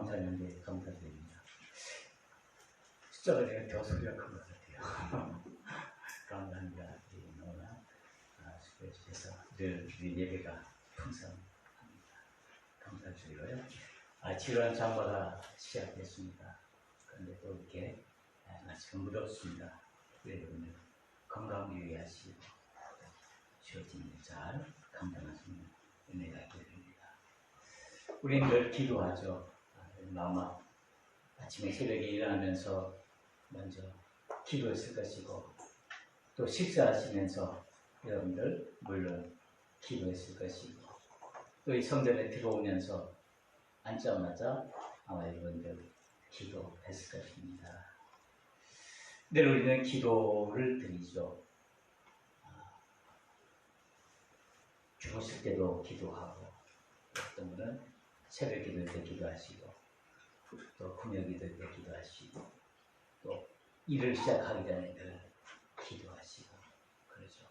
감사하는데 감사드립니다. 숫자가 제가 더 소리가 큰 것 같아요. 감사합니다. 너무나 수고해 주셔서 늘 우리 예배가 풍성합니다. 감사드리고요. 지루한 장마가 시작됐습니다. 그런데 또 이렇게 날씨가 무덥습니다. 여러분들 건강 유의하시고 주어진 일 잘 감당하시는 은혜가 있게 됩니다. 우리는 늘 기도하죠. 마마 아침에 새벽에 일어나면서 먼저 기도했을 것이고 또 식사하시면서 여러분들 물론 기도했을 것이고 또 이 성전에 들어오면서 앉자마자 아마 여러분들 기도했을 것입니다. 늘 우리는 기도를 드리죠. 주무실 때도 기도하고 어떤 분은 새벽 기도할 때 기도하시고 또 금요 기도할 때 기도하시고 또 일을 시작하기 전에 늘 기도하시고 그러죠.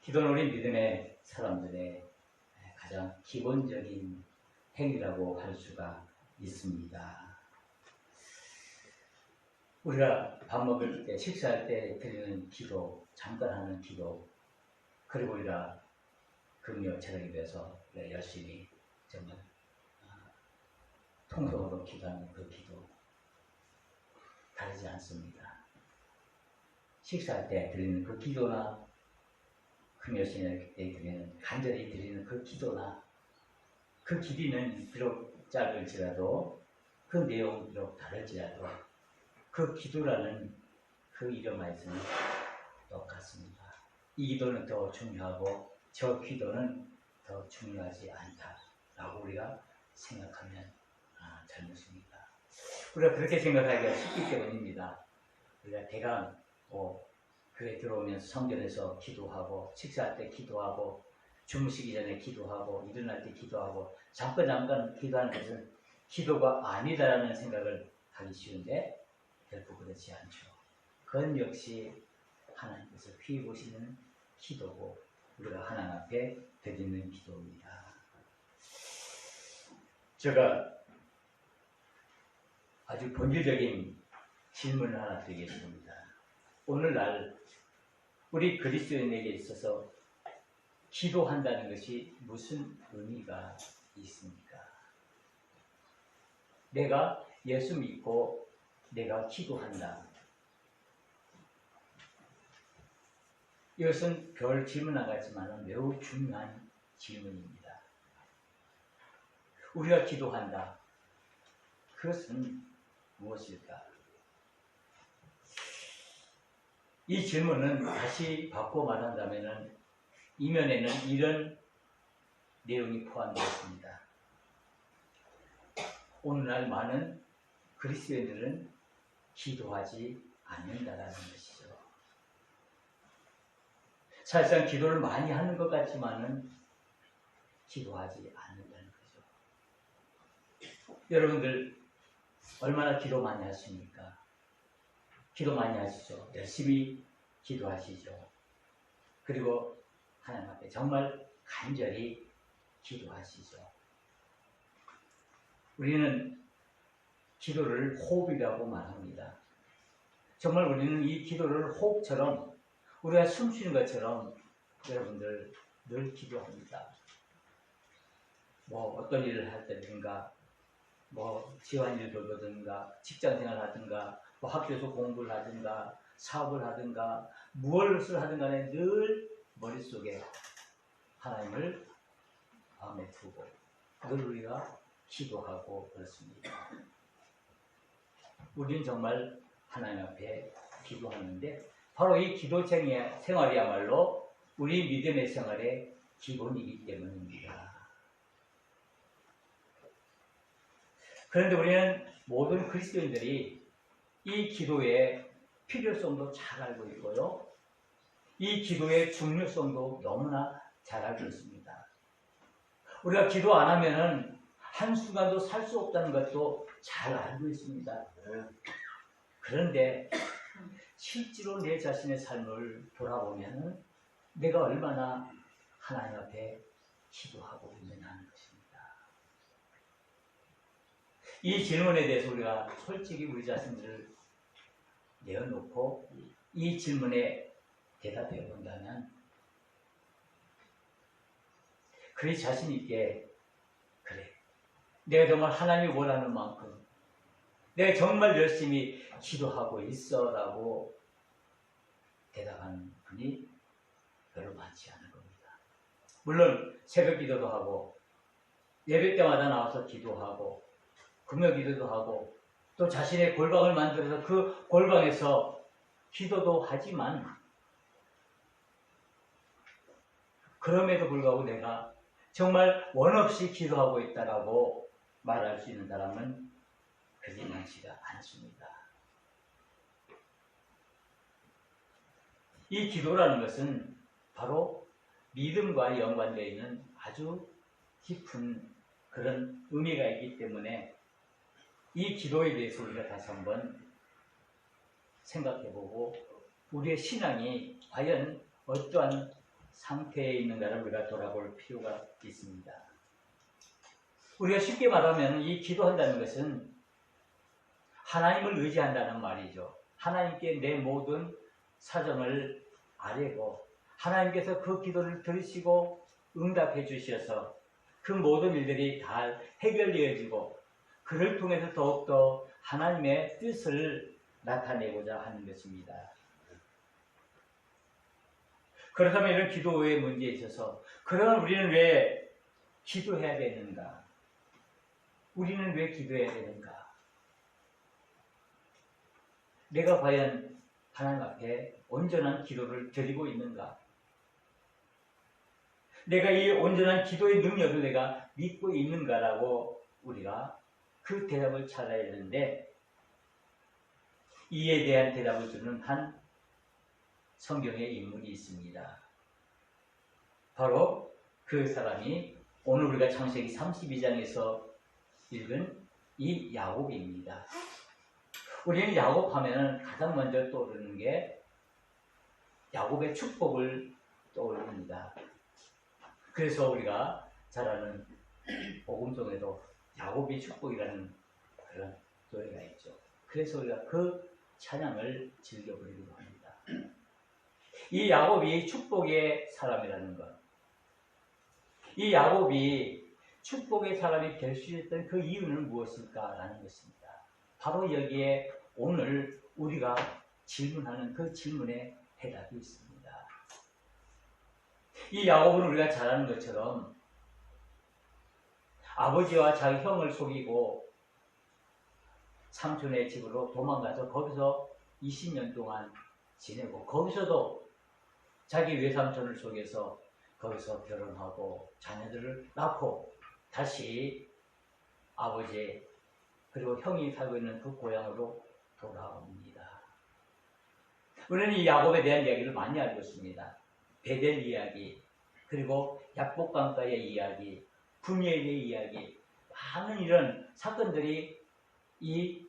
기도는 우리 믿음의 사람들의 가장 기본적인 행위라고 할 수가 있습니다. 우리가 밥 먹을 때 식사할 때 드리는 기도, 잠깐 하는 기도, 그리고 우리가 금요 저녁에 대해서 열심히 정말 통성으로 기도하는 그 기도 다르지 않습니다. 식사할 때 드리는 그 기도나 금요 저녁에 드리는 간절히 드리는 그 기도나 그 길이는 비록 짧을지라도 그 내용이 비록 다를지라도 그 기도라는 그 이름 안에서는 똑같습니다. 이 기도는 더 중요하고 저 기도는 더 중요하지 않다라고 우리가 생각하면 잘못입니다. 우리가 그렇게 생각하기가 쉽기 때문입니다. 우리가 대강 교회 들어오면서 성전에서 기도하고 식사할 때 기도하고 주무시기 전에 기도하고 일어날 때 기도하고 잠깐 기도하는 것은 기도가 아니다라는 생각을 하기 쉬운데 결코 그렇지 않죠. 그건 역시 하나님께서 휘보시는 기도고 우리가 하나님 앞에 드리는 기도입니다. 제가 아주 본질적인 질문을 하나 드리겠습니다. 오늘날 우리 그리스도인에게 있어서 기도한다는 것이 무슨 의미가 있습니까? 내가 예수 믿고 내가 기도한다. 이것은 별 질문 안 같지만 매우 중요한 질문입니다. 우리가 기도한다. 그것은 무엇일까? 이 질문은 다시 바꿔 말한다면 이면에는 이런 내용이 포함되어 있습니다. 오늘날 많은 그리스도인들은 기도하지 않는다라는 것이죠. 사실상 기도를 많이 하는 것 같지만은 기도하지 않는다는 거죠. 여러분들 얼마나 기도 많이 하십니까? 기도 많이 하시죠. 열심히 기도하시죠. 그리고 하나님 앞에 정말 간절히 기도하시죠. 우리는 기도를 호흡이라고 말합니다. 정말 우리는 이 기도를 호흡처럼 우리가 숨 쉬는 것처럼 여러분들 늘 기도합니다. 어떤 일을 할 때든가 집안일을 돌보든가 직장생활을 하든가 학교에서 공부를 하든가 사업을 하든가 무엇을 하든 간에 늘 머릿속에 하나님을 마음에 두고 늘 우리가 기도하고 그렇습니다. 우리는 정말 하나님 앞에 기도하는데 바로 이 기도 생활이야말로 우리 믿음의 생활의 기본이기 때문입니다. 그런데 우리는 모든 그리스도인들이 이 기도의 필요성도 잘 알고 있고요. 이 기도의 중요성도 너무나 잘 알고 있습니다. 우리가 기도 안 하면은 한순간도 살 수 없다는 것도 잘 알고 있습니다. 그런데 실제로 내 자신의 삶을 돌아보면 내가 얼마나 하나님 앞에 기도하고 있느냐는 것입니다. 이 질문에 대해서 우리가 솔직히 우리 자신들을 내어놓고 이 질문에 대답해 본다면 그리 자신 있게 그래, 내가 정말 하나님이 원하는 만큼 내가 정말 열심히 기도하고 있어 라고 대답하는 분이 별로 많지 않은 겁니다. 물론 새벽 기도도 하고 예배 때마다 나와서 기도하고 금요 기도도 하고 또 자신의 골방을 만들어서 그 골방에서 기도도 하지만 그럼에도 불구하고 내가 정말 원 없이 기도하고 있다라고 말할 수 있는 사람은 그리 많지가 않습니다. 이 기도라는 것은 바로 믿음과 연관되어 있는 아주 깊은 그런 의미가 있기 때문에 이 기도에 대해서 우리가 다시 한번 생각해보고 우리의 신앙이 과연 어떠한 상태에 있는가를 우리가 돌아볼 필요가 있습니다. 우리가 쉽게 말하면 이 기도한다는 것은 하나님을 의지한다는 말이죠. 하나님께 내 모든 사정을 아뢰고 하나님께서 그 기도를 들으시고 응답해 주셔서 그 모든 일들이 다 해결되어지고 그를 통해서 더욱더 하나님의 뜻을 나타내고자 하는 것입니다. 그렇다면 이런 기도의 문제에 있어서 그러면 우리는 왜 기도해야 되는가? 우리는 왜 기도해야 되는가? 내가 과연 하나님 앞에 온전한 기도를 드리고 있는가? 내가 이 온전한 기도의 능력을 내가 믿고 있는가라고 우리가 그 대답을 찾아야 되는데 이에 대한 대답을 주는 한 성경의 인물이 있습니다. 바로 그 사람이 오늘 우리가 창세기 32장에서 읽은 이 야곱입니다. 우리는 야곱 하면 가장 먼저 떠오르는 게 야곱의 축복을 떠올립니다. 그래서 우리가 잘 아는 복음 중에도 야곱의 축복이라는 그런 노래가 있죠. 그래서 우리가 그 찬양을 즐겨 부르기도 합니다. 이 야곱이 축복의 사람이라는 것, 이 야곱이 축복의 사람이 될 수 있었던 그 이유는 무엇일까라는 것입니다. 바로 여기에 오늘 우리가 질문하는 그 질문에 대답이 있습니다. 이 야곱은 우리가 잘 아는 것처럼 아버지와 자기 형을 속이고 삼촌의 집으로 도망가서 거기서 20년 동안 지내고 거기서도 자기 외삼촌을 속여서 거기서 결혼하고 자녀들을 낳고 다시 아버지 그리고 형이 살고 있는 그 고향으로 돌아옵니다. 우리는 이 야곱에 대한 이야기를 많이 알고 있습니다. 베델 이야기, 그리고 약복강가의 이야기, 분이엘의 이야기, 많은 이런 사건들이 이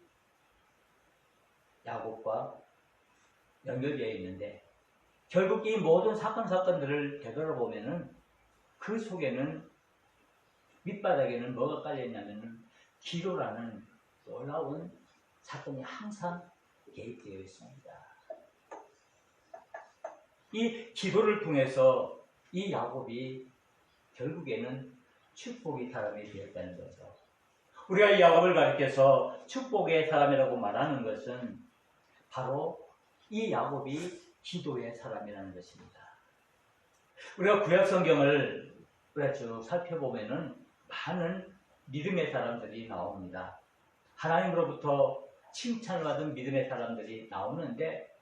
야곱과 연결되어 있는데 결국 이 모든 사건들을 되돌아보면은 그 속에는 밑바닥에는 뭐가 깔려있냐면은 기도라는 놀라운 사건이 항상 개입되어 있습니다. 이 기도를 통해서 이 야곱이 결국에는 축복의 사람이 되었다는 거죠. 우리가 이 야곱을 가리켜서 축복의 사람이라고 말하는 것은 바로 이 야곱이 기도의 사람이라는 것입니다. 우리가 구약 성경을 우리가 쭉 살펴보면은 많은 믿음의 사람들이 나옵니다. 하나님으로부터 칭찬을 받은 믿음의 사람들이 나오는데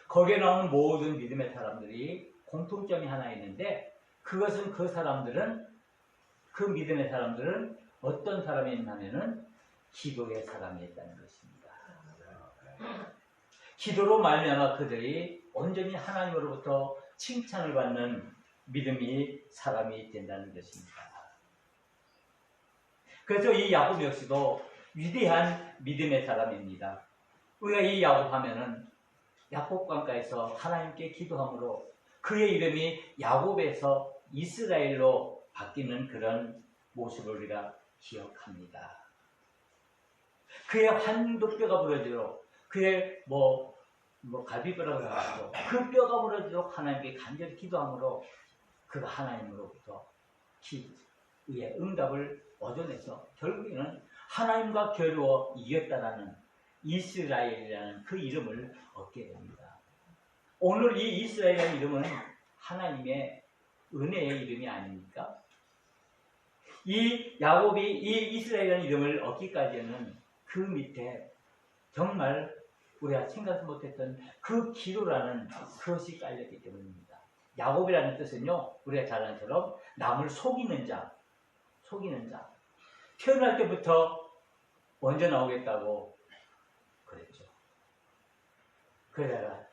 거기에 나오는 모든 믿음의 사람들이 공통점이 하나 있는데 그것은 그 믿음의 사람들은 어떤 사람이었냐면은 기도의 사람이었다는 것입니다. 기도로 말미암아 그들이 온전히 하나님으로부터 칭찬을 받는 믿음이 사람이 된다는 것입니다. 그래서 이 야곱 역시도 위대한 믿음의 사람입니다. 우리가 이 야곱 하면은 야곱강가에서 하나님께 기도함으로 그의 이름이 야곱에서 이스라엘로 바뀌는 그런 모습을 우리가 기억합니다. 그의 환도 뼈가 부러지도록, 그의 갈비뼈라고 해가지고 그 뼈가 부러지도록 하나님께 간절히 기도함으로 그가 하나님으로부터 기도의 응답을 얻어내서 결국에는 하나님과 겨루어 이겼다라는 이스라엘이라는 그 이름을 얻게 됩니다. 오늘 이 이스라엘이라는 이름은 하나님의 은혜의 이름이 아닙니까? 이 야곱이 이 이스라엘이라는 이름을 얻기까지는 그 밑에 정말 우리가 생각도 못했던 그 기도라는 그것이 깔렸기 때문입니다. 야곱이라는 뜻은요, 우리가 잘 아는 것처럼 남을 속이는 자. 태어날 때부터 먼저 나오겠다고 그랬죠. 그러다가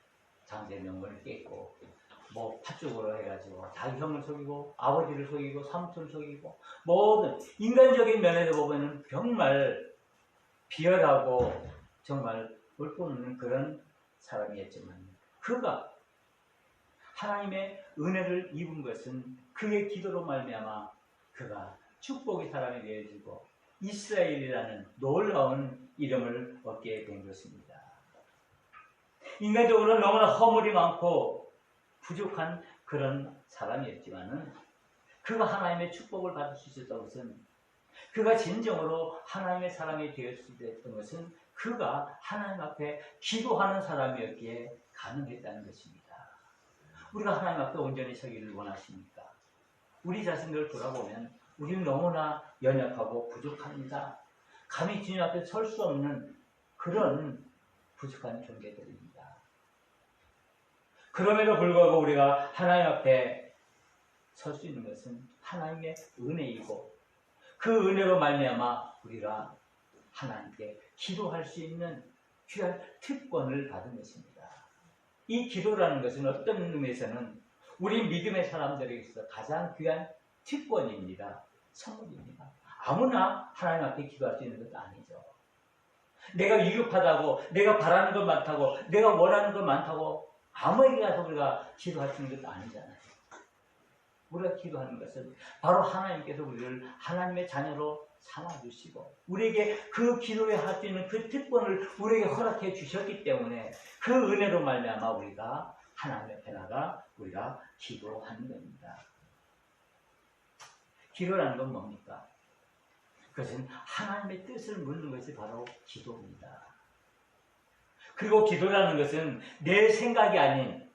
장세 명분을 깼고, 팥죽으로 해가지고 자기 형을 속이고 아버지를 속이고 삼촌을 속이고 모든 인간적인 면에서 보면은 정말 비열하고 정말 볼품없는 그런 사람이었지만, 그가 하나님의 은혜를 입은 것은 그의 기도로 말미암아 그가 축복의 사람이 되어지고 이스라엘이라는 놀라운 이름을 얻게 된 것입니다. 인간적으로 너무나 허물이 많고 부족한 그런 사람이었지만은 그가 하나님의 축복을 받을 수 있었던 것은, 그가 진정으로 하나님의 사람이 되었던 것은 그가 하나님 앞에 기도하는 사람이었기에 가능했다는 것입니다. 우리가 하나님 앞에 온전히 서기를 원하십니까? 우리 자신을 돌아보면 우리는 너무나 연약하고 부족합니다. 감히 주님 앞에 설 수 없는 그런 부족한 존재들입니다. 그럼에도 불구하고 우리가 하나님 앞에 설 수 있는 것은 하나님의 은혜이고, 그 은혜로 말미암아 우리가 하나님께 기도할 수 있는 귀한 특권을 받은 것입니다. 이 기도라는 것은 어떤 의미에서는 우리 믿음의 사람들에게 있어서 가장 귀한 특권입니다. 선물입니다. 아무나 하나님 앞에 기도할 수 있는 것도 아니죠. 내가 위급하다고, 내가 바라는 것 많다고, 내가 원하는 것 많다고 아무에게 가서 우리가 기도할 수 있는 것도 아니잖아요. 우리가 기도하는 것은 바로 하나님께서 우리를 하나님의 자녀로 삼아주시고 우리에게 그 기도에 할 수 있는 그 특권을 우리에게 허락해 주셨기 때문에 그 은혜로 말미암아 우리가 하나님 앞에 나가 우리가 기도하는 겁니다. 기도라는 건 뭡니까? 그것은 하나님의 뜻을 묻는 것이 바로 기도입니다. 그리고 기도라는 것은 내 생각이 아닌,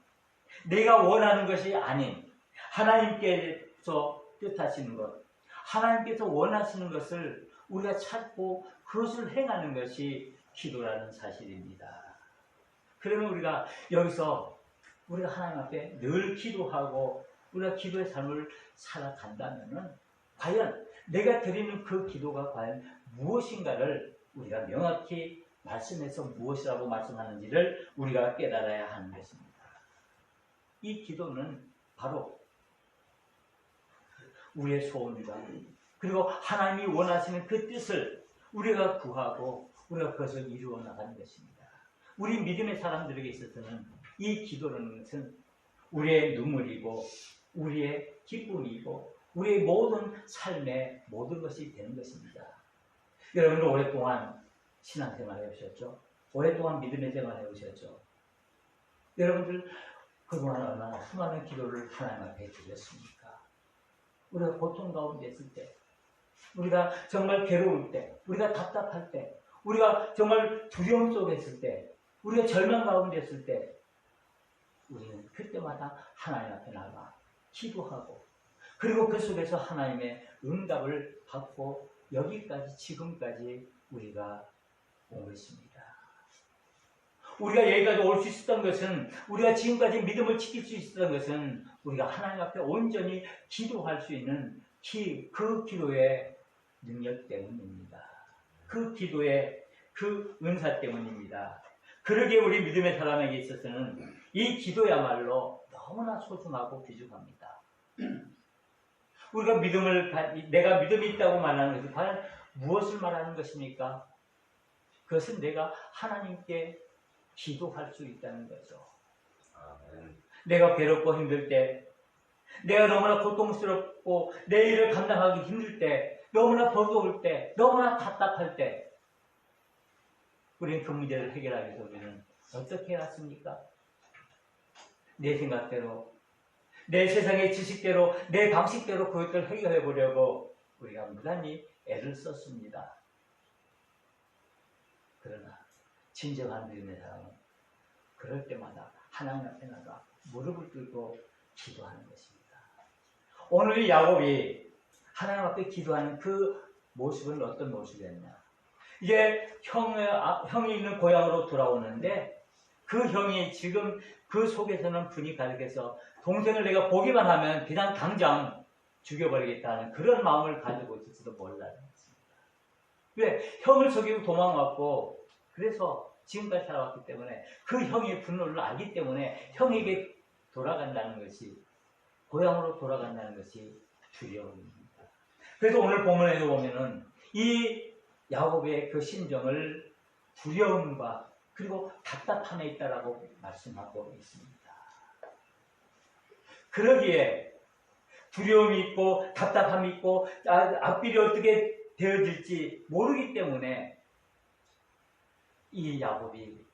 내가 원하는 것이 아닌 하나님께서 뜻하시는 것, 하나님께서 원하시는 것을 우리가 찾고 그것을 행하는 것이 기도라는 사실입니다. 그러면 우리가 여기서 우리가 하나님 앞에 늘 기도하고 우리가 기도의 삶을 살아간다면은 과연 내가 드리는 그 기도가 과연 무엇인가를 우리가 명확히 말씀해서 무엇이라고 말씀하는지를 우리가 깨달아야 하는 것입니다. 이 기도는 바로 우리의 소원이다. 그리고 하나님이 원하시는 그 뜻을 우리가 구하고 우리가 그것을 이루어 나가는 것입니다. 우리 믿음의 사람들에게 있어서는 이 기도라는 것은 우리의 눈물이고 우리의 기쁨이고 우리의 모든 삶의 모든 것이 되는 것입니다. 여러분도 오랫동안 신앙생활 해오셨죠? 오랫동안 믿음의 생활 해오셨죠? 여러분들 그동안 얼마나 수많은 기도를 하나님 앞에 드렸습니까? 우리가 고통 가운데 있을 때, 우리가 정말 괴로울 때, 우리가 답답할 때, 우리가 정말 두려움 속에 있을 때, 우리가 절망 가운데 있을 때, 우리는 그때마다 하나님 앞에 나가 기도하고, 그리고 그 속에서 하나님의 응답을 받고 여기까지 지금까지 우리가 온 것입니다. 우리가 여기까지 올 수 있었던 것은, 우리가 지금까지 믿음을 지킬 수 있었던 것은 우리가 하나님 앞에 온전히 기도할 수 있는 그 기도의 능력 때문입니다. 그 기도의 그 은사 때문입니다. 그러기에 우리 믿음의 사람에게 있어서는 이 기도야말로 너무나 소중하고 귀중합니다. 우리가 내가 믿음이 있다고 말하는 것이 과연 무엇을 말하는 것입니까? 그것은 내가 하나님께 기도할 수 있다는 거죠. 내가 괴롭고 힘들 때, 내가 너무나 고통스럽고 내 일을 감당하기 힘들 때, 너무나 버거울 때, 너무나 답답할 때, 우리는 그 문제를 해결하기 위해서 우리는 어떻게 해왔습니까? 내 생각대로, 내 세상의 지식대로, 내 방식대로 그것들을 해결해 보려고 우리가 무단히 애를 썼습니다. 그러나 진정한 믿음의 사람은 그럴 때마다 하나님 앞에 나가 무릎을 꿇고 기도하는 것입니다. 오늘 이 야곱이 하나님 앞에 기도하는 그 모습은 어떤 모습이었냐? 이제 형이 있는 고향으로 돌아오는데 그 형이 지금 그 속에서는 분이 가득해서 동생을 내가 보기만 하면 그냥 당장 죽여버리겠다는 그런 마음을 가지고 있을지도 몰라요. 왜? 형을 속이고 도망왔고 그래서 지금까지 살아왔기 때문에 그 형의 분노를 알기 때문에 형에게 돌아간다는 것이, 고향으로 돌아간다는 것이 두려움입니다. 그래서 오늘 본문에도 보면은 이 야곱의 그 심정을 두려움과 그리고 답답함에 있다라고 말씀하고 있습니다. 그러기에 두려움이 있고 답답함이 있고 앞길이 어떻게 되어질지 모르기 때문에 이 야곱이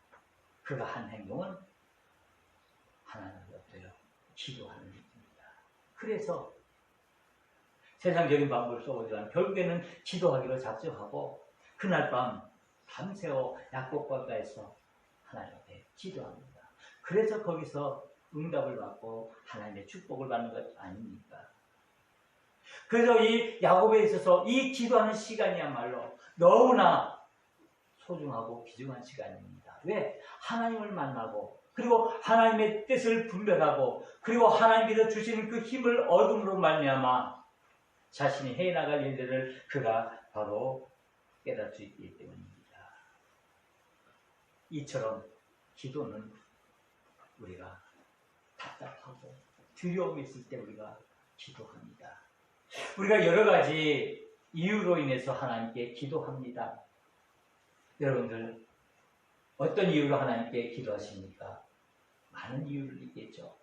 그가 한 행동은 하나님 앞에 기도하는 일입니다. 그래서 세상적인 방법을 써보지만 결국에는 기도하기로 작정하고 그날 밤 밤새워 약속과가에서 하나님 앞에 기도합니다. 그래서 거기서 응답을 받고 하나님의 축복을 받는 것 아닙니까? 그래서 이 야곱에 있어서 이 기도하는 시간이야말로 너무나 소중하고 귀중한 시간입니다. 왜? 하나님을 만나고 그리고 하나님의 뜻을 분별하고 그리고 하나님께서 주시는 그 힘을 얻음으로 말미암아 자신이 해나갈 일들을 그가 바로 깨달을 수 있기 때문입니다. 이처럼 기도는 우리가 답답하고 두려움이 있을 때 우리가 기도합니다. 우리가 여러 가지 이유로 인해서 하나님께 기도합니다. 여러분들 어떤 이유로 하나님께 기도하십니까? 많은 이유를 있겠죠.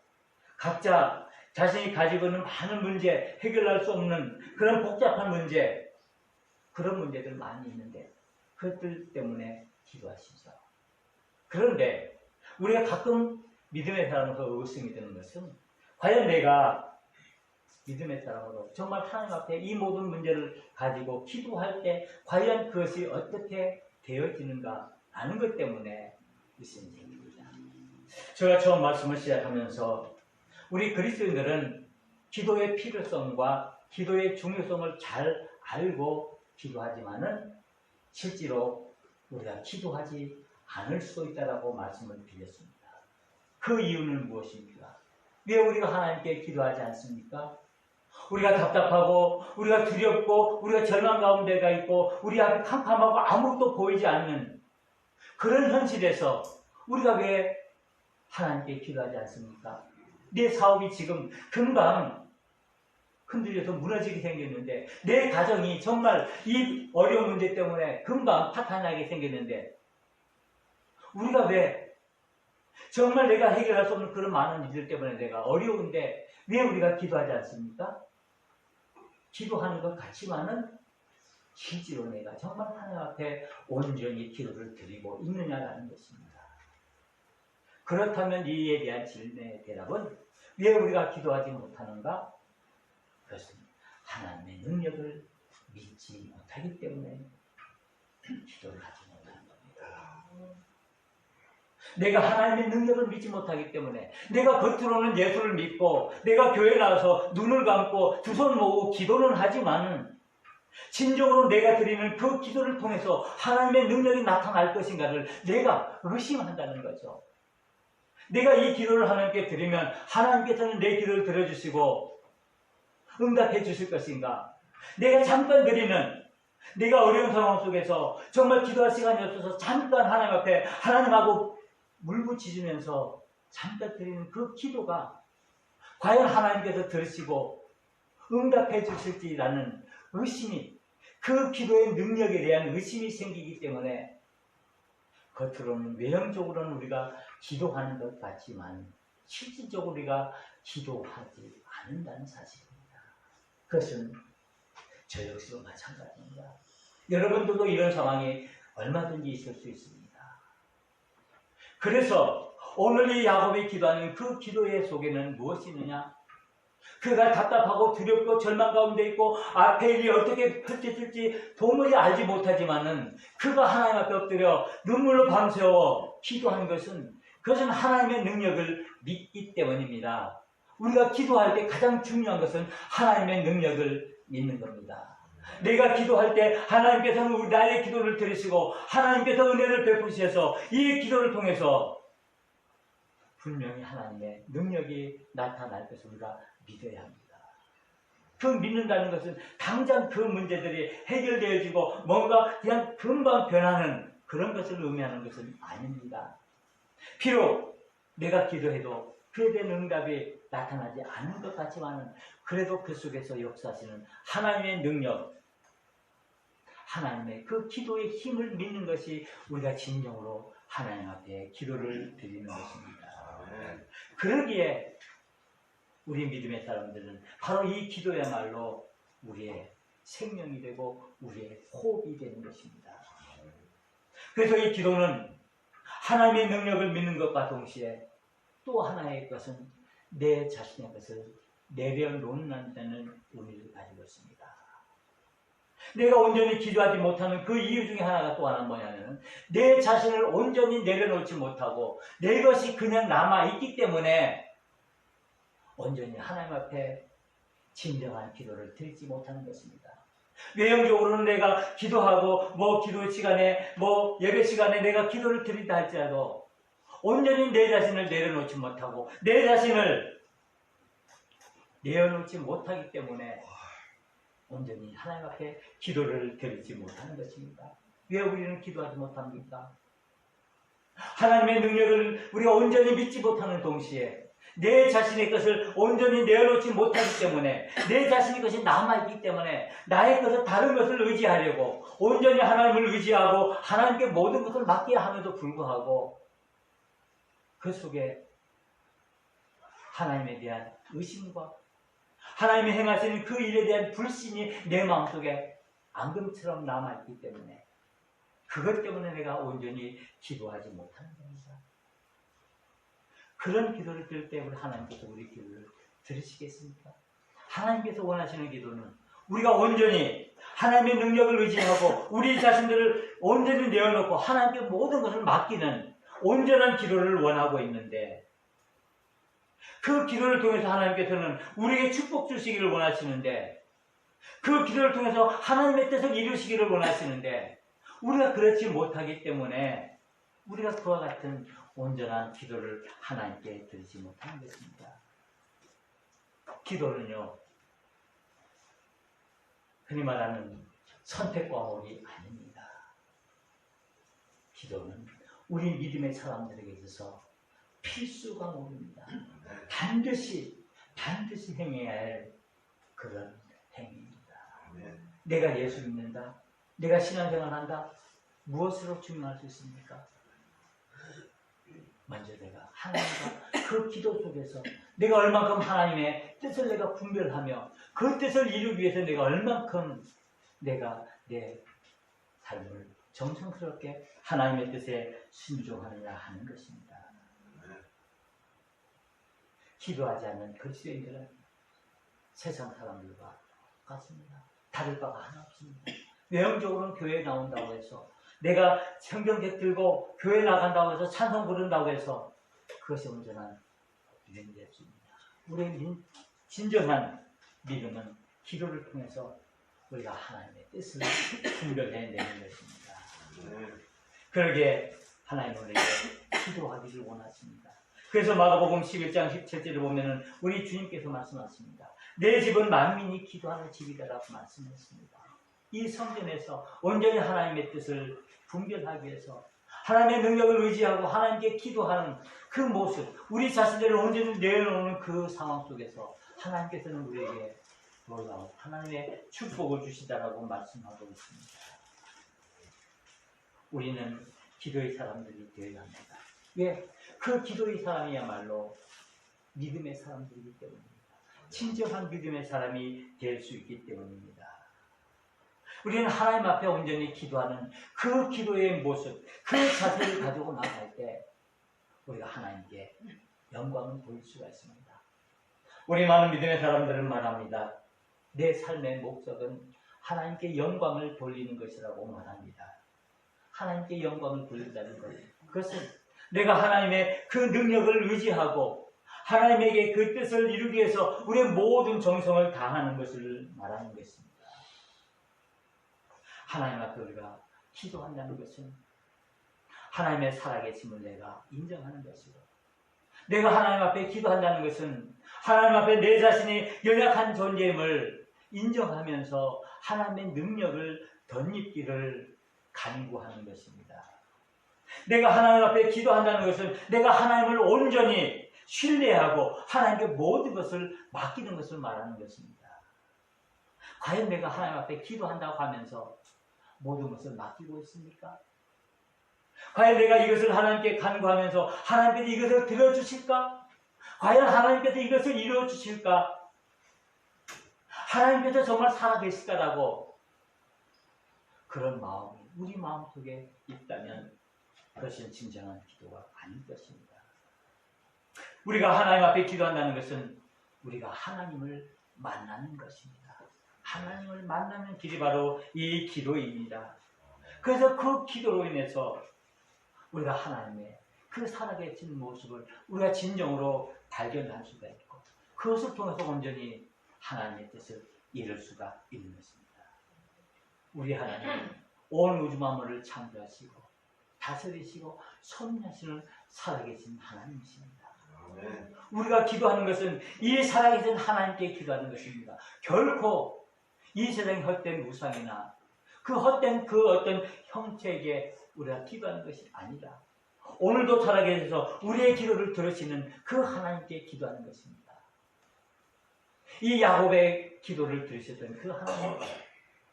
각자 자신이 가지고 있는 많은 문제, 해결할 수 없는 그런 복잡한 문제, 그런 문제들 많이 있는데 그것들 때문에 기도하시죠. 그런데 우리가 가끔 믿음의 사람으로서 의심이 드는 것은 과연 내가 믿음의 사람으로 정말 하나님 앞에 이 모든 문제를 가지고 기도할 때 과연 그것이 어떻게 되어지는가 하는 것 때문에 의심이 생깁니다. 제가 처음 말씀을 시작하면서 우리 그리스도인들은 기도의 필요성과 기도의 중요성을 잘 알고 기도하지만은 실제로 우리가 기도하지 않을 수 있다라고 말씀을 드렸습니다. 그 이유는 무엇입니까? 왜 우리가 하나님께 기도하지 않습니까? 우리가 답답하고 우리가 두렵고 우리가 절망 가운데가 있고 우리 앞에 캄캄하고 아무것도 보이지 않는 그런 현실에서 우리가 왜 하나님께 기도하지 않습니까? 내 사업이 지금 금방 흔들려서 무너지게 생겼는데 내 가정이 정말 이 어려운 문제 때문에 금방 파탄나게 생겼는데 우리가 왜 정말 내가 해결할 수 없는 그런 많은 일들 때문에 내가 어려운데 왜 우리가 기도하지 않습니까? 기도하는 것 같지만은 실제로 내가 정말 하나님 앞에 온전히 기도를 드리고 있느냐라는 것입니다. 그렇다면 이에 대한 질문의 대답은 왜 우리가 기도하지 못하는가? 그것은 하나님의 능력을 믿지 못하기 때문에 기도를 하지 못하는 겁니다. 내가 하나님의 능력을 믿지 못하기 때문에 내가 겉으로는 예수를 믿고 내가 교회에 나와서 눈을 감고 두 손 모으고 기도는 하지만 진정으로 내가 드리는 그 기도를 통해서 하나님의 능력이 나타날 것인가를 내가 의심한다는 거죠. 내가 이 기도를 하나님께 드리면 하나님께서는 내 기도를 들어주시고 응답해 주실 것인가? 내가 잠깐 드리는 내가 어려운 상황 속에서 정말 기도할 시간이 없어서 잠깐 하나님 앞에 하나님하고 물부짖으면서 잠깐 드리는 그 기도가 과연 하나님께서 들으시고 응답해 주실지라는 의심이, 그 기도의 능력에 대한 의심이 생기기 때문에 겉으로는 외형적으로는 우리가 기도하는 것 같지만 실질적으로 우리가 기도하지 않는다는 사실입니다. 그것은 저 역시도 마찬가지입니다. 여러분들도 이런 상황이 얼마든지 있을 수 있습니다. 그래서 오늘 이 야곱이 기도하는 그 기도의 속에는 무엇이 있느냐? 그가 답답하고 두렵고 절망 가운데 있고 앞에 일이 어떻게 펼쳐질지 도무지 알지 못하지만은 그가 하나님 앞에 엎드려 눈물로 밤새워 기도하는 것은 그것은 하나님의 능력을 믿기 때문입니다. 우리가 기도할 때 가장 중요한 것은 하나님의 능력을 믿는 겁니다. 내가 기도할 때 하나님께서는 나의 기도를 들으시고 하나님께서 은혜를 베푸셔서 이 기도를 통해서 분명히 하나님의 능력이 나타날 것을 우리가 믿어야 합니다. 그 믿는다는 것은 당장 그 문제들이 해결되어지고 뭔가 그냥 금방 변하는 그런 것을 의미하는 것은 아닙니다. 비록 내가 기도해도 그에 대한 응답이 나타나지 않는 것 같지만은 그래도 그 속에서 역사하시는 하나님의 능력, 하나님의 그 기도의 힘을 믿는 것이 우리가 진정으로 하나님 앞에 기도를 드리는 것입니다. 그러기에 우리 믿음의 사람들은 바로 이 기도야말로 우리의 생명이 되고 우리의 호흡이 되는 것입니다. 그래서 이 기도는 하나님의 능력을 믿는 것과 동시에 또 하나의 것은 내 자신의 것을 내려놓는다는 의미를 가지고 있습니다. 내가 온전히 기도하지 못하는 그 이유 중에 하나가 또 하나 뭐냐면 내 자신을 온전히 내려놓지 못하고 내 것이 그냥 남아있기 때문에 온전히 하나님 앞에 진정한 기도를 드리지 못하는 것입니다. 외형적으로는 내가 기도하고 기도 시간에 예배 시간에 내가 기도를 드린다 할지라도 온전히 내 자신을 내려놓지 못하고 내 자신을 내어놓지 못하기 때문에 온전히 하나님 앞에 기도를 드리지 못하는 것입니다. 왜 우리는 기도하지 못합니까? 하나님의 능력을 우리가 온전히 믿지 못하는 동시에 내 자신의 것을 온전히 내어놓지 못하기 때문에 내 자신의 것이 남아있기 때문에 나의 것을 다른 것을 의지하려고 온전히 하나님을 의지하고 하나님께 모든 것을 맡겨야 함에도 불구하고 그 속에 하나님에 대한 의심과 하나님이 행하시는 그 일에 대한 불신이 내 마음속에 앙금처럼 남아있기 때문에 그것 때문에 내가 온전히 기도하지 못하는 겁니다. 그런 기도를 들을 때 우리 하나님께서 우리 기도를 들으시겠습니까? 하나님께서 원하시는 기도는 우리가 온전히 하나님의 능력을 의지하고 우리 자신들을 온전히 내어놓고 하나님께 모든 것을 맡기는 온전한 기도를 원하고 있는데 그 기도를 통해서 하나님께서는 우리에게 축복 주시기를 원하시는데 그 기도를 통해서 하나님의 뜻을 이루시기를 원하시는데 우리가 그렇지 못하기 때문에 우리가 그와 같은 온전한 기도를 하나님께 드리지 못하는 것입니다. 기도는요, 흔히 말하는 선택 과목이 아닙니다. 기도는 우리 믿음의 사람들에게 있어서 필수 과목입니다. 반드시 행해야 할 그런 행위입니다. 내가 예수 믿는다, 내가 신앙생활 한다, 무엇으로 증명할 수 있습니까? 먼저 내가 하나님과 그 기도 속에서 내가 얼만큼 하나님의 뜻을 내가 분별하며 그 뜻을 이루기 위해서 내가 얼만큼 내가 내 삶을 정성스럽게 하나님의 뜻에 순종하느냐 하는 것입니다. 기도하지 않는 그리스도인들은 세상 사람들과 같습니다. 다를 바가 하나 없습니다. 외형적으로는 교회에 나온다고 해서 내가 성경책 들고 교회 나간다고 해서 찬송 부른다고 해서 그것이 온전한 믿음이 될 수 있습니다. 우리의 진정한 믿음은 기도를 통해서 우리가 하나님의 뜻을 분별해내는 것입니다. 그러기에 하나님은 우리에게 기도하기를 원하십니다. 그래서 마가복음 11장 17절을 보면은 우리 주님께서 말씀하십니다. 내 집은 만민이 기도하는 집이다라고 말씀했습니다. 이 성전에서 온전히 하나님의 뜻을 분별하기 위해서 하나님의 능력을 의지하고 하나님께 기도하는 그 모습, 우리 자신들을 온전히 내려놓는 그 상황 속에서 하나님께서는 우리에게 놀라운 하나님의 축복을 주시다라고 말씀하고 있습니다. 우리는 기도의 사람들이 되어야 합니다. 왜? 그 기도의 사람이야말로 믿음의 사람들이기 때문입니다. 진정한 믿음의 사람이 될 수 있기 때문입니다. 우리는 하나님 앞에 온전히 기도하는 그 기도의 모습, 그 자세를 가지고 나갈 때 우리가 하나님께 영광을 보일 수가 있습니다. 우리 많은 믿음의 사람들은 말합니다. 내 삶의 목적은 하나님께 영광을 돌리는 것이라고 말합니다. 하나님께 영광을 돌린다는 것, 그것은 내가 하나님의 그 능력을 의지하고 하나님에게 그 뜻을 이루기 위해서 우리의 모든 정성을 다하는 것을 말하는 것입니다. 하나님 앞에 우리가 기도한다는 것은 하나님의 살아계심을 내가 인정하는 것이고, 내가 하나님 앞에 기도한다는 것은 하나님 앞에 내 자신이 연약한 존재임을 인정하면서 하나님의 능력을 덧입기를 간구하는 것입니다. 내가 하나님 앞에 기도한다는 것은 내가 하나님을 온전히 신뢰하고 하나님께 모든 것을 맡기는 것을 말하는 것입니다. 과연 내가 하나님 앞에 기도한다고 하면서 모든 것을 맡기고 있습니까? 과연 내가 이것을 하나님께 간구하면서 하나님께서 이것을 들어주실까? 과연 하나님께서 이것을 이루어주실까? 하나님께서 정말 살아계실까라고 그런 마음이 우리 마음속에 있다면 그것은 진정한 기도가 아닐 것입니다. 우리가 하나님 앞에 기도한다는 것은 우리가 하나님을 만나는 것입니다. 하나님을 만나는 길이 바로 이 기도입니다. 그래서 그 기도로 인해서 우리가 하나님의 그 살아계신 모습을 우리가 진정으로 발견할 수가 있고, 그것을 통해서 온전히 하나님의 뜻을 이룰 수가 있는 것입니다. 우리 하나님은 온 우주 만물을 창조하시고 다스리시고 섭리하시는 살아계신 하나님이십니다. 우리가 기도하는 것은 이 살아계신 하나님께 기도하는 것입니다. 결코 이 세상의 헛된 우상이나 그 헛된 그 어떤 형체에게 우리가 기도하는 것이 아니라 오늘도 살아계셔서 우리의 기도를 들으시는 그 하나님께 기도하는 것입니다. 이 야곱의 기도를 들으셨던 그 하나님,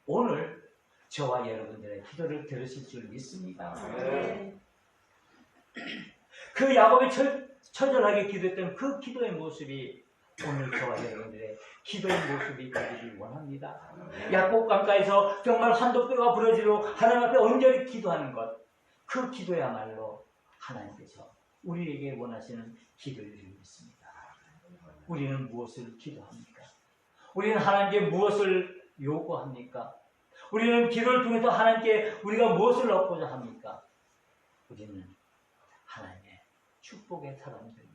오늘 저와 여러분들의 기도를 들으실 줄 믿습니다. 그 야곱이 처절하게 기도했던 그 기도의 모습이 오늘 저와 여러분들의 기도의 모습이 되기를 원합니다. 야곱강가에서 정말 한도뼈가 부러지도록 하나님 앞에 온전히 기도하는 것, 그 기도야말로 하나님께서 우리에게 원하시는 기도를 믿습니다. 우리는 무엇을 기도합니까? 우리는 하나님께 무엇을 요구합니까? 우리는 기도를 통해서 하나님께 우리가 무엇을 얻고자 합니까? 우리는 하나님의 축복의 사람들입니다.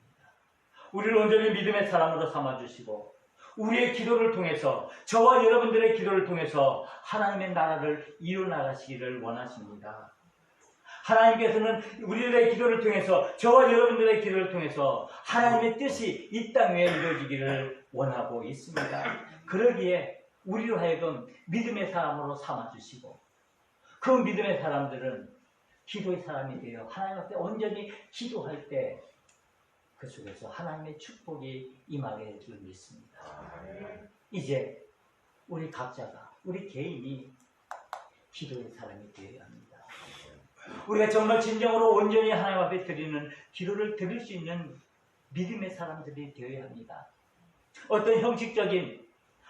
우리를 온전히 믿음의 사람으로 삼아주시고 우리의 기도를 통해서, 저와 여러분들의 기도를 통해서 하나님의 나라를 이루나가시기를 원하십니다. 하나님께서는 우리들의 기도를 통해서, 저와 여러분들의 기도를 통해서 하나님의 뜻이 이 땅 위에 이루어지기를 원하고 있습니다. 그러기에 우리로 하여금 믿음의 사람으로 삼아주시고, 그 믿음의 사람들은 기도의 사람이 되어 하나님 앞에 온전히 기도할 때 그 속에서 하나님의 축복이 임하게 될 줄 믿습니다. 이제 우리 각자가, 우리 개인이 기도의 사람이 되어야 합니다. 우리가 정말 진정으로 온전히 하나님 앞에 드리는 기도를 드릴 수 있는 믿음의 사람들이 되어야 합니다. 어떤 형식적인,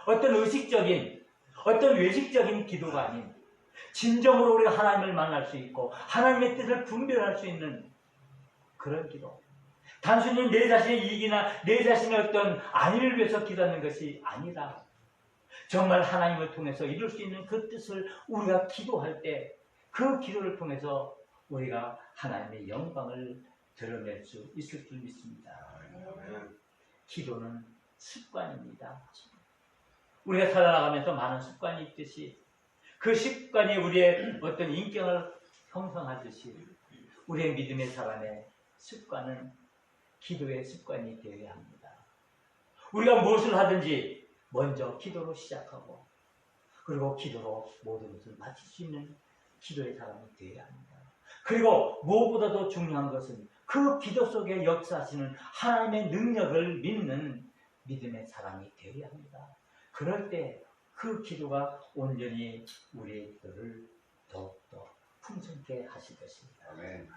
어떤 의식적인, 어떤 외식적인 기도가 아닌 진정으로 우리가 하나님을 만날 수 있고 하나님의 뜻을 분별할 수 있는 그런 기도. 단순히 내 자신의 이익이나 내 자신의 어떤 안위를 위해서 기도하는 것이 아니라 정말 하나님을 통해서 이룰 수 있는 그 뜻을 우리가 기도할 때 그 기도를 통해서 우리가 하나님의 영광을 드러낼 수 있을 줄 믿습니다. 기도는 습관입니다. 우리가 살아나가면서 많은 습관이 있듯이 그 습관이 우리의 어떤 인격을 형성하듯이 우리의 믿음의 사람의 습관은 기도의 습관이 되어야 합니다. 우리가 무엇을 하든지 먼저 기도로 시작하고 그리고 기도로 모든 것을 마칠 수 있는 기도의 사람이 되어야 합니다. 그리고 무엇보다도 중요한 것은 그 기도 속에 역사하시는 하나님의 능력을 믿는 믿음의 사람이 되어야 합니다. 그럴 때 그 기도가 온전히 우리의 기도를 더욱더 풍성케 하실 것입니다. 아멘.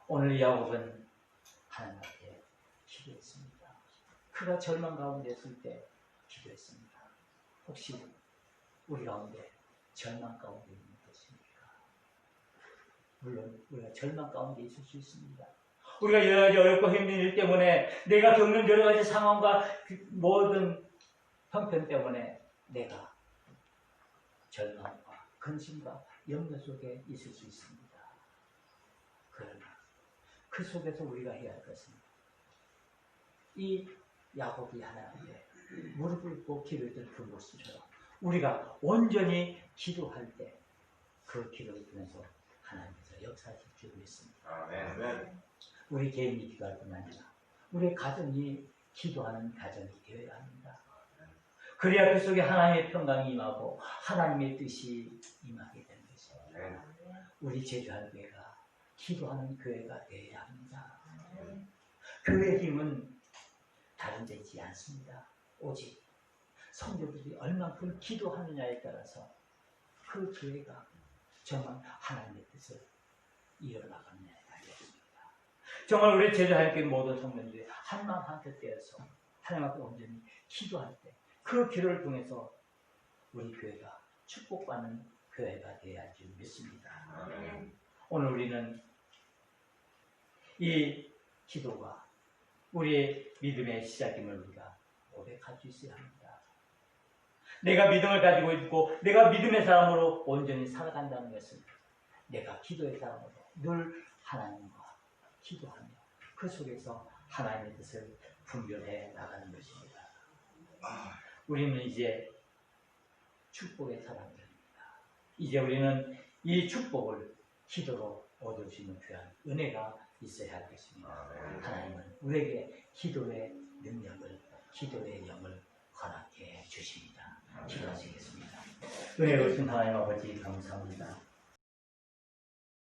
오늘 야곱은 하나님 앞에 기도했습니다. 그가 절망 가운데 있을 때 기도했습니다. 혹시 우리 가운데 절망 가운데 있는 것입니까? 물론 우리가 절망 가운데 있을 수 있습니다. 우리가 여러 가지 어렵고 힘든 일 때문에 내가 겪는 여러 가지 상황과 모든 형편 때문에 내가 절망과 근심과 염려 속에 있을 수 있습니다. 그러나 그 속에서 우리가 해야 할 것은 이 야곱이 하나님께 무릎을 꿇고 기도했던 그 모습처럼 우리가 온전히 기도할 때 그 기도를 통해서 하나님께서 역사하실 줄 믿습니다. 아멘. 우리 개인이 기도할 뿐 아니라 우리 가정이 기도하는 가정이 되어야 합니다. 그래야 그 속에 하나님의 평강이 임하고 하나님의 뜻이 임하게 되는 것입니다. 우리 제주할교회가 기도하는 교회가 되어야 합니다. 교회의 힘은 다른 데 있지 않습니다. 오직 성도들이 얼만큼 기도하느냐에 따라서 그 교회가 정말 하나님의 뜻을 이어나가느냐에 달려있습니다. 정말 우리 제주할교회 모든 성도들이 한마음 한뜻 되어서 하나님 앞에 온전히 기도할 때 그 기도를 통해서 우리 교회가 축복받는 교회가 되어야 할 줄 믿습니다. 오늘 우리는 이 기도가 우리의 믿음의 시작임을 우리가 고백할 수 있어야 합니다. 내가 믿음을 가지고 있고 내가 믿음의 사람으로 온전히 살아간다는 것은 내가 기도의 사람으로 늘 하나님과 기도하며 그 속에서 하나님의 뜻을 분별해 나가는 것입니다. 우리는 이제 축복의 사람들입니다. 이제 우리는 이 축복을 기도로 얻을 수 있는 귀한 은혜가 있어야 할 것입니다. 하나님은 우리에게 기도의 능력을, 기도의 영을 허락해 주십니다. 기도하시겠습니다. 은혜로우신 하나님 아버지 감사합니다.